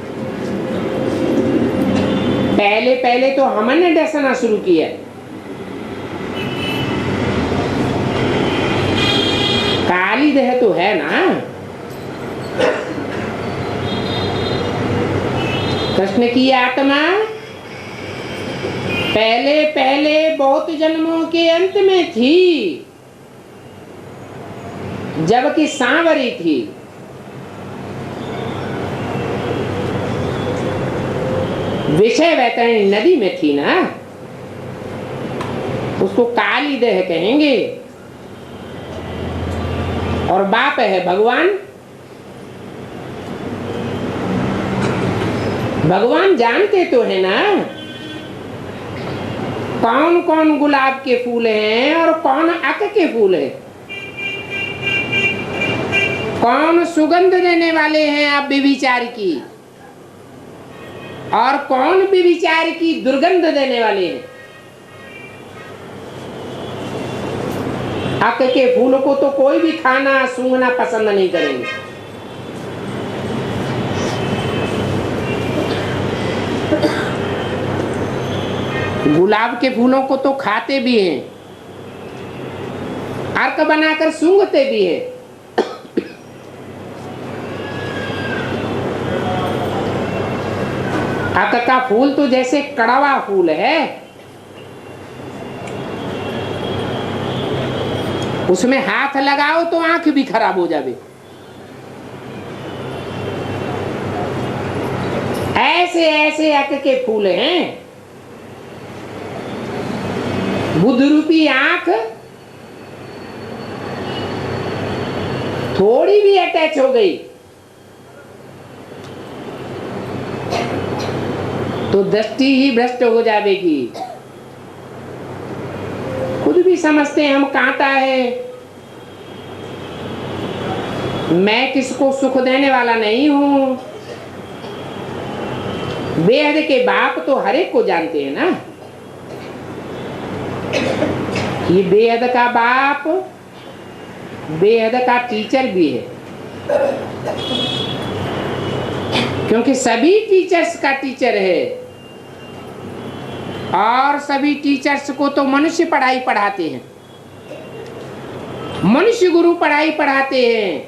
पहले पहले तो हमने डसना शुरू किया। काली देह तो है ना। कृष्ण की आत्मा पहले पहले बहुत जन्मों के अंत में थी, जबकि सांवरी थी। विषय वैतरणी नदी में थी ना, उसको काली देह कहेंगे। और बाप है भगवान। भगवान जानते तो है ना कौन कौन गुलाब के फूल हैं और कौन अक के फूल हैं, कौन सुगंध देने वाले हैं आप व्यभिचार की और कौन व्यभिचार की दुर्गंध देने वाले हैं। अक के फूल को तो कोई भी खाना सूंघना पसंद नहीं करेंगे। गुलाब के फूलों को तो खाते भी हैं, अर्क बनाकर सूंघते भी हैं। अर्क का फूल तो जैसे कड़वा फूल है, उसमें हाथ लगाओ तो आंख भी खराब हो जावे। ऐसे ऐसे अर्क के फूल हैं। बुद्ध रूपी आंख थोड़ी भी अटैच हो गई तो दृष्टि ही भ्रष्ट हो जाएगी। खुद भी समझते हैं हम कांटा है, मैं किसको सुख देने वाला नहीं हूं। बेहद के बाप तो हर एक को जानते हैं ना। ये बेहद का बाप बेहद का टीचर भी है, क्योंकि सभी टीचर्स का टीचर है। और सभी टीचर्स को तो मनुष्य पढ़ाई पढ़ाते हैं, मनुष्य गुरु पढ़ाई पढ़ाते हैं,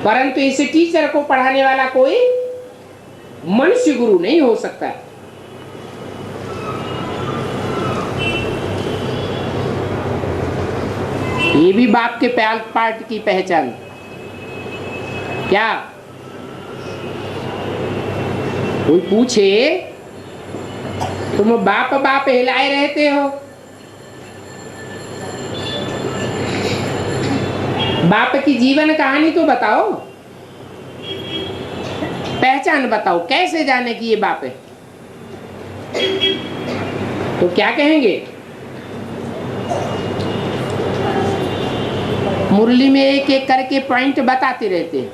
परंतु इस टीचर को पढ़ाने वाला कोई मनुष्य गुरु नहीं हो सकता। ये भी बाप के पार्ट की पहचान। क्या कोई पूछे तुम बाप बाप हिलाए रहते हो, बाप की जीवन कहानी तो बताओ, पहचान बताओ, कैसे जाने कि ये बाप है? तो क्या कहेंगे? मुरली में एक एक करके पॉइंट बताते रहते हैं।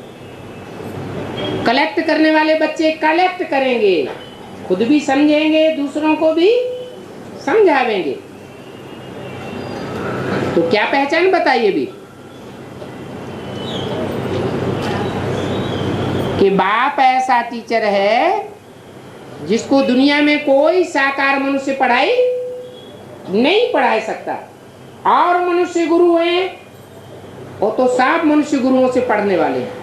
कलेक्ट करने वाले बच्चे कलेक्ट करेंगे, खुद भी समझेंगे, दूसरों को भी समझावेंगे। तो क्या पहचान बताइए भी कि बाप ऐसा टीचर है जिसको दुनिया में कोई साकार मनुष्य पढ़ाई नहीं पढ़ा सकता। और मनुष्य गुरु हैं वो तो सब मनुष्य गुरुओं से पढ़ने वाले हैं।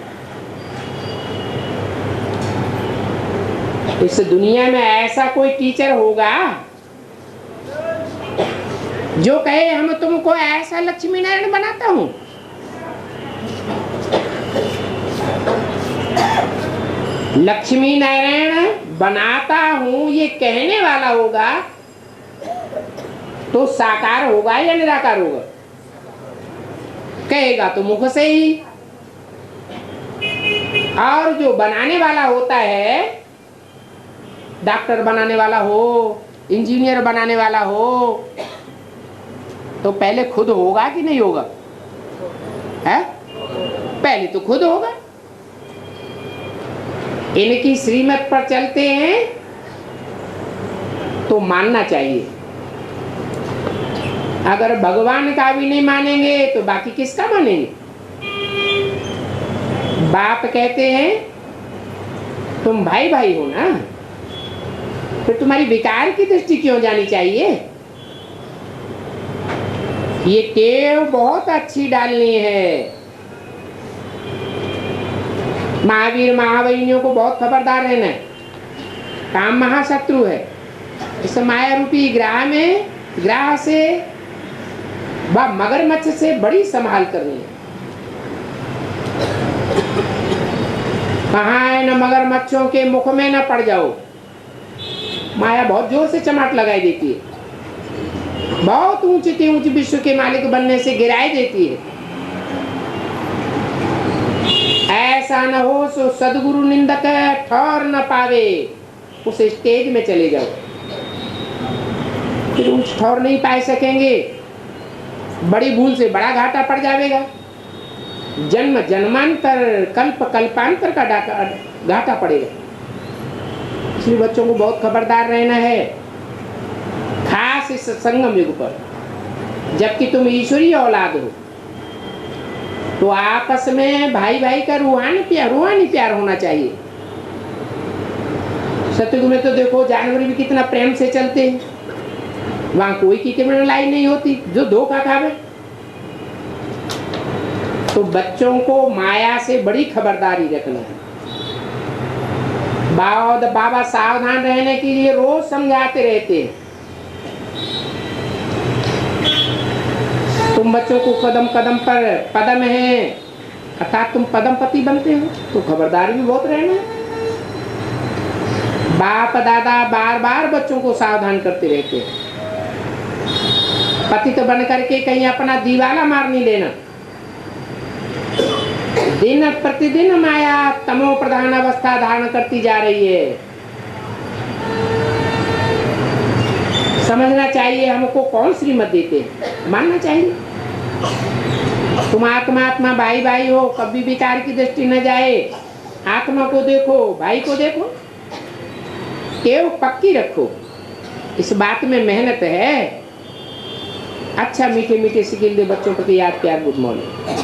इस दुनिया में ऐसा कोई टीचर होगा जो कहे हम तुमको ऐसा लक्ष्मी नारायण बनाता हूं? लक्ष्मी नारायण बनाता हूं ये कहने वाला होगा तो साकार होगा या निराकार होगा? कहेगा तो मुख से ही। और जो बनाने वाला होता है, डॉक्टर बनाने वाला हो, इंजीनियर बनाने वाला हो, तो पहले खुद होगा कि नहीं होगा? है? पहले तो खुद होगा। इनकी श्रीमत पर चलते हैं तो मानना चाहिए। अगर भगवान का भी नहीं मानेंगे तो बाकी किसका मानेंगे? बाप कहते हैं तुम भाई भाई हो ना, फिर तुम्हारी विकार की दृष्टि क्यों जानी चाहिए? ये टेव बहुत अच्छी डालनी है। महावीर महावैनियों को बहुत खबरदार रहना है। काम महाशत्रु है। इस माया रूपी ग्राह से व मगरमच्छ से बड़ी संभाल करनी है। कहाँ है न मगरमच्छों के मुख में न पड़ जाओ। माया बहुत जोर से चमाट लगाई देती है, बहुत ऊंचे ऊंचे विश्व के मालिक बनने से गिराई देती है। ऐसा न हो सो सदगुरु निंदक ठौर न पावे, उस स्टेज में चले जाओ। फिर उस ठौर नहीं पाए सकेंगे, बड़ी भूल से बड़ा घाटा पड़ जाएगा। जन्म जन्मांतर कल्प कल्पांतर का घाटा पड़ेगा। इसलिए बच्चों को बहुत खबरदार रहना है, खास इस संगम युग पर। जबकि तुम ईश्वरीय औलाद हो तो आपस में भाई भाई का रूहानी प्यार होना चाहिए। सतयुग में तो देखो जानवर भी कितना प्रेम से चलते हैं, वहां कोई की लड़ाई नहीं होती जो धोखा खावे। तो बच्चों को माया से बड़ी खबरदारी रखना है। बाबा सावधान रहने के लिए रोज समझाते रहते हैं। तुम बच्चों को कदम कदम पर पदम है, अर्थात तुम पदमपति बनते हो तो खबरदार भी बहुत रहना है। बाप दादा बार बार बच्चों को सावधान करते रहते हैं। पतित बन करके कहीं अपना दीवाला मार नहीं लेना। दिन प्रतिदिन माया तमो प्रधान अवस्था धारण करती जा रही है। समझना चाहिए हमको कौन श्रीमत देते हैं, मानना चाहिए। तुम आत्मा भाई भाई हो, कभी विकार की दृष्टि न जाए। आत्मा को देखो, भाई को देखो, टेव पक्की रखो। इस बात में मेहनत है। अच्छा मीठे मीठे सिकिल दे बच्चों प्रति याद प्यार, गुड मॉर्निंग।